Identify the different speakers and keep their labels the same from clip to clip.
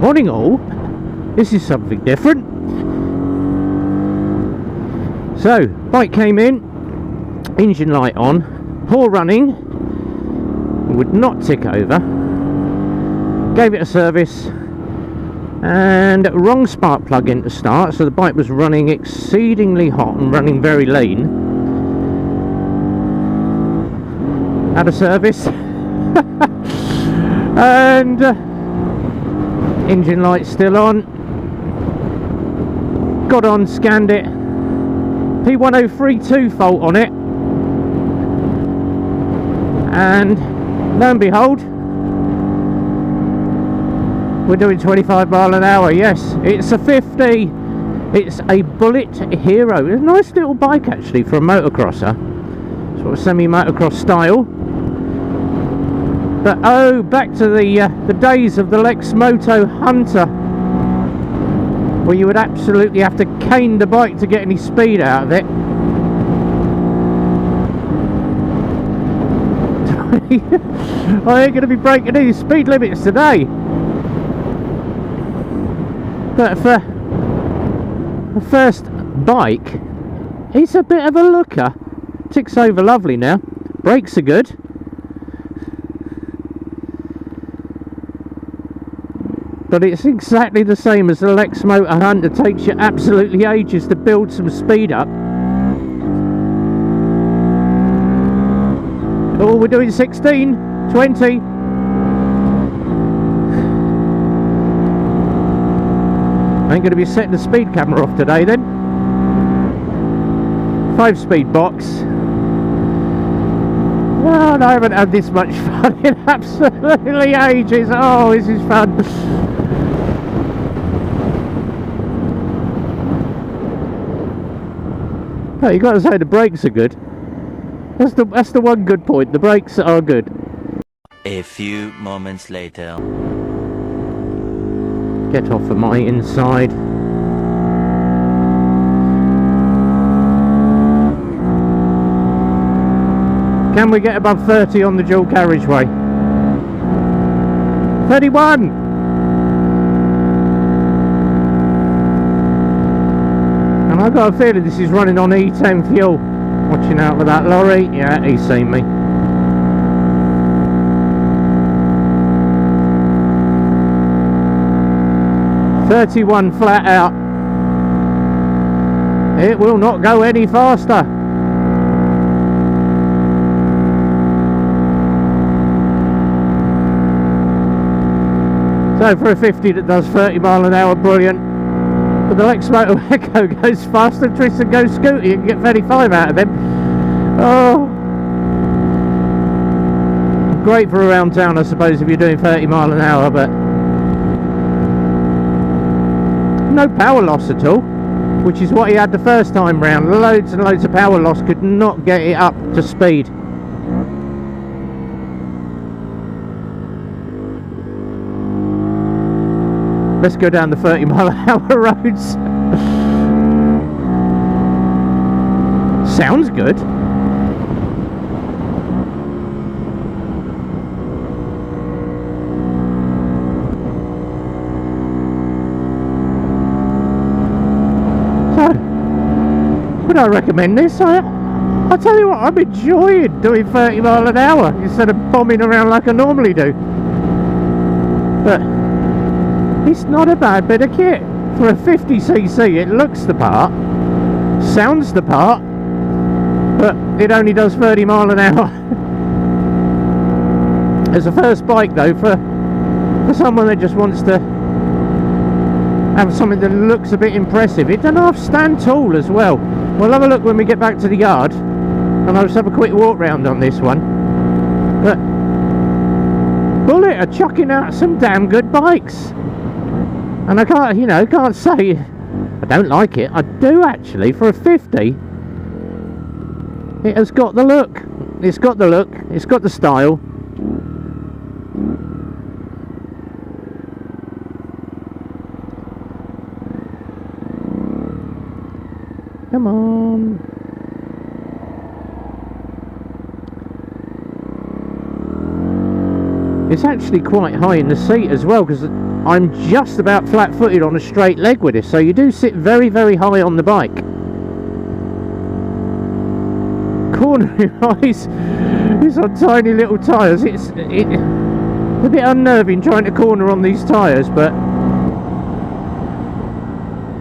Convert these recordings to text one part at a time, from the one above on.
Speaker 1: Morning all. This is something different. So, bike came in, engine light on, poor running, would not tick over, gave it a service, and wrong spark plug in to start, so the bike was running exceedingly hot and running very lean. Had a service, and engine light still on, got on, scanned it, P1032 fault on it, and lo and behold, we're doing 25 mile an hour. Yes, it's a 50. It's a Bullit Hero. It's a nice little bike actually for a motocrosser, sort of semi-motocross style. But oh, back to the days of the Lexmoto Hunter, where you would absolutely have to cane the bike to get any speed out of it. I ain't going to be breaking any speed limits today. But for the first bike, it's a bit of a looker. Ticks over lovely now. Brakes are good. But it's exactly the same as the Lexmoto Hunter. Takes you absolutely ages to build some speed up. Oh, we're doing 16, 20. I ain't going to be setting the speed camera off today then. 5-speed box. Oh, and I haven't had this much fun in absolutely ages. Oh, this is fun. Oh, you got to say the brakes are good. That's the one good point. The brakes are good.
Speaker 2: A few moments later.
Speaker 1: Get off of my inside. Can we get above 30 on the dual carriageway? 31! And I've got a feeling this is running on E10 fuel. Watching out for that lorry. Yeah, he's seen me. .31 flat out. It will not go any faster. So for a 50 that does 30 mile an hour, brilliant. But the Lexmoto Echo goes faster, twists and goes scooty. You can get 35 out of them. Oh, great for around town, I suppose, if you're doing 30 mile an hour, but no power loss at all, which is what he had the first time round. Loads and loads of power loss, could not get it up to speed. Let's go down the 30 mile an hour roads. Sounds good. So, would I recommend this? I tell you what, I'm enjoying doing 30 mile an hour instead of bombing around like I normally do. But it's not a bad bit of kit. For a 50cc, it looks the part, sounds the part, but it only does 30 mile an hour. As a first bike though, for someone that just wants to have something that looks a bit impressive, it doesn't have stand tall as well. We'll have a look when we get back to the yard, and I'll just have a quick walk round on this one. But Bullit are chucking out some damn good bikes. And I can't, can't say I don't like it. I do actually. For a 50, it has got the look. It's got the look. It's got the style. Come on. It's actually quite high in the seat as well, because I'm just about flat-footed on a straight leg with this, so you do sit very, very high on the bike. Cornering wise, it's on tiny little tyres. It's a bit unnerving trying to corner on these tyres, but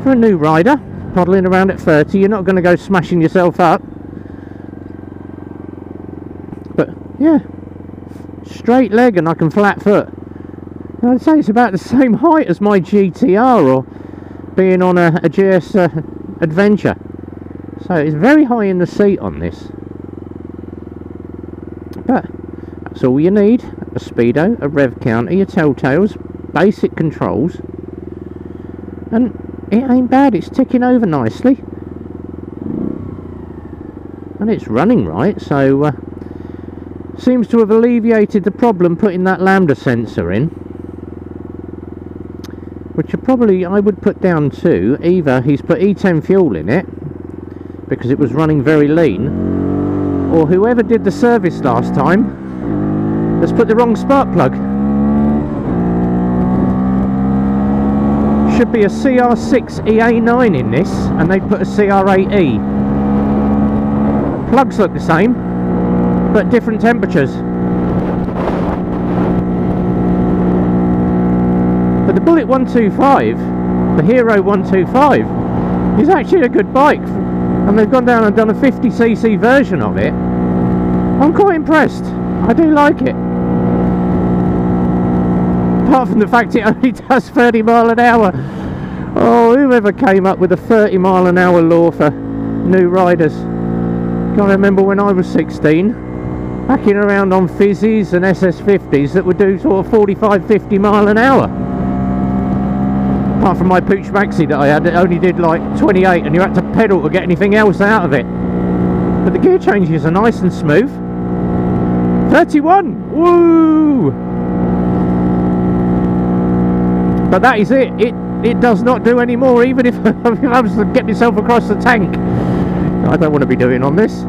Speaker 1: for a new rider, toddling around at 30, you're not going to go smashing yourself up. But yeah, straight leg and I can flat foot. And I'd say it's about the same height as my GTR or being on a GS Adventure. So it's very high in the seat on this. But that's all you need: a speedo, a rev counter, your telltales, basic controls, and it ain't bad. It's ticking over nicely, and it's running right, so seems to have alleviated the problem putting that lambda sensor in, which I would put down to either he's put E10 fuel in it because it was running very lean, or whoever did the service last time has put the wrong spark plug. Should be a CR6 EA9 in this, and they put a CR8E. Plugs look the same, but different temperatures. But the Bullit 125, the Hero 125, is actually a good bike, and they've gone down and done a 50cc version of it. I'm quite impressed. I do like it. Apart from the fact it only does 30 mile an hour. Oh, whoever came up with a 30 mile an hour law for new riders? Can't remember when I was 16, hacking around on Fizzies and SS50s that would do sort of 45-50 mile an hour. Apart from my Pooch Maxi that I had, it only did like 28, and you had to pedal to get anything else out of it. But the gear changes are nice and smooth. 31! Woo! But that is it. It does not do any more, even if I was to get myself across the tank. I don't want to be doing on this.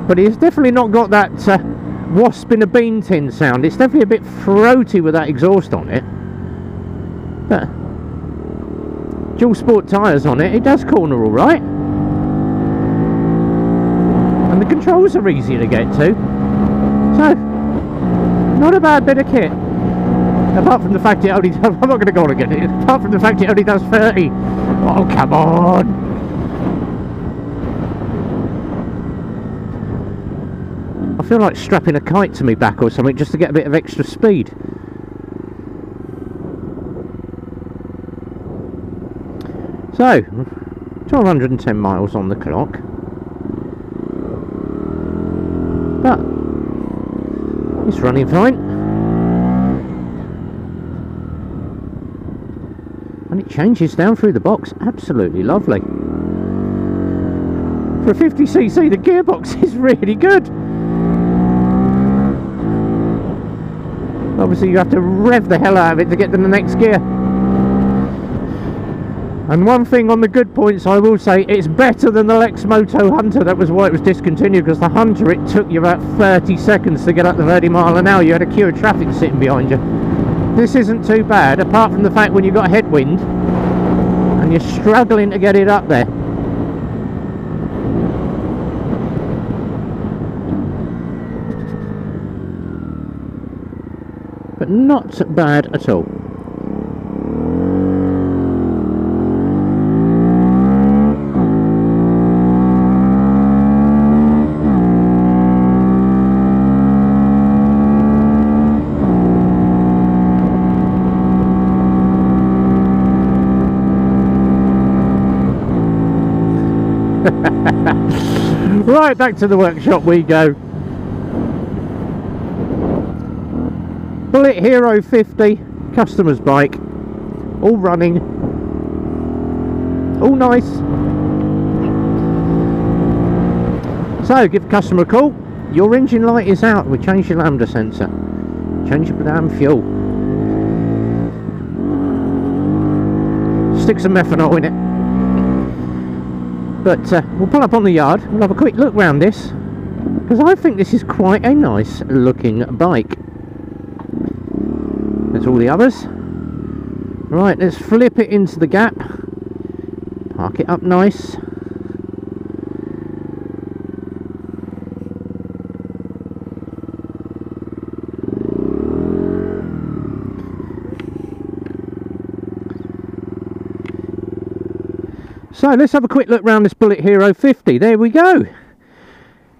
Speaker 1: But it's definitely not got that wasp in a bean tin sound. It's definitely a bit throaty with that exhaust on it. But dual sport tyres on it, it does corner all right. And the controls are easy to get to. So, not a bad bit of kit. Apart from the fact it only does, I'm not going to go on again. Apart from the fact it only does 30. Oh, come on. I feel like strapping a kite to me back or something just to get a bit of extra speed. So, 1210 miles on the clock. But it's running fine. And it changes down through the box. Absolutely lovely. For a 50cc, the gearbox is really good. Obviously you have to rev the hell out of it to get to the next gear. And one thing on the good points, I will say, it's better than the Lexmoto Hunter. That was why it was discontinued, because the Hunter, it took you about 30 seconds to get up to 30 mile an hour. You had a queue of traffic sitting behind you. This isn't too bad, apart from the fact when you've got headwind and you're struggling to get it up there. But not bad at all. Right, back to the workshop we go. Bullit Hero 50, customer's bike, all running, all nice. So give the customer a call. Your engine light is out. We change your lambda sensor, change your damn fuel, stick some methanol in it. But we'll pull up on the yard, we'll have a quick look round this, because I think this is quite a nice looking bike. There's all the others. Right, let's flip it into the gap, park it up nice. So let's have a quick look around this Bullit Hero 50. There we go.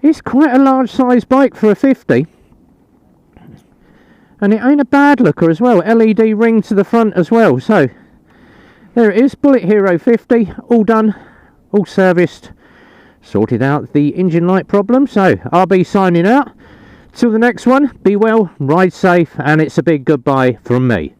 Speaker 1: It's quite a large size bike for a 50. And it ain't a bad looker as well. LED ring to the front as well. So there it is, Bullit Hero 50. All done, all serviced, sorted out the engine light problem. So I'll be signing out. Till the next one, be well, ride safe, and it's a big goodbye from me.